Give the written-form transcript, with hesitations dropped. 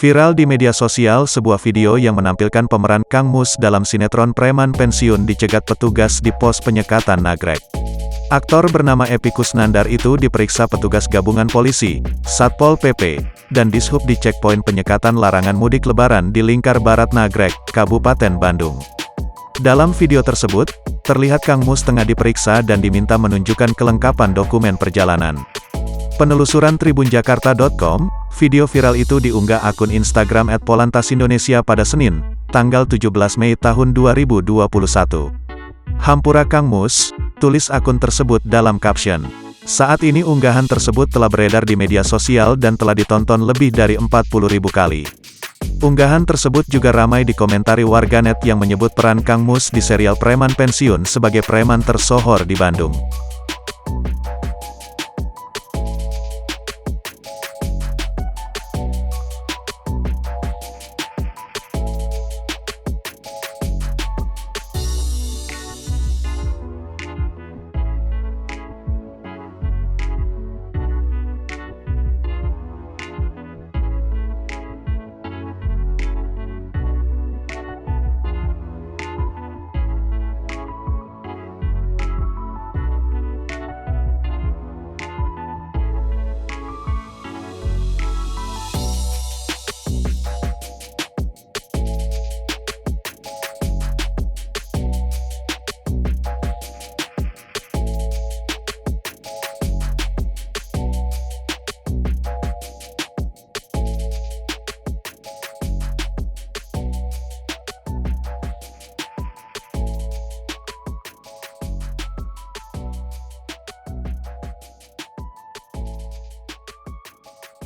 Viral di media sosial sebuah video yang menampilkan pemeran Kang Mus dalam sinetron preman pensiun dicegat petugas di pos penyekatan Nagrek. Aktor bernama Epy Kusnandar itu diperiksa petugas gabungan polisi, Satpol PP, dan Dishub di checkpoint penyekatan larangan mudik lebaran di Lingkar Barat Nagrek, Kabupaten Bandung. Dalam video tersebut, terlihat Kang Mus tengah diperiksa dan diminta menunjukkan kelengkapan dokumen perjalanan. Penelusuran tribunjakarta.com, video viral itu diunggah akun Instagram @polantasindonesia pada Senin, tanggal 17 Mei tahun 2021. Hampura Kang Mus, tulis akun tersebut dalam caption. Saat ini unggahan tersebut telah beredar di media sosial dan telah ditonton lebih dari 40.000 kali. Unggahan tersebut juga ramai dikomentari warganet yang menyebut peran Kang Mus di serial preman pensiun sebagai preman tersohor di Bandung.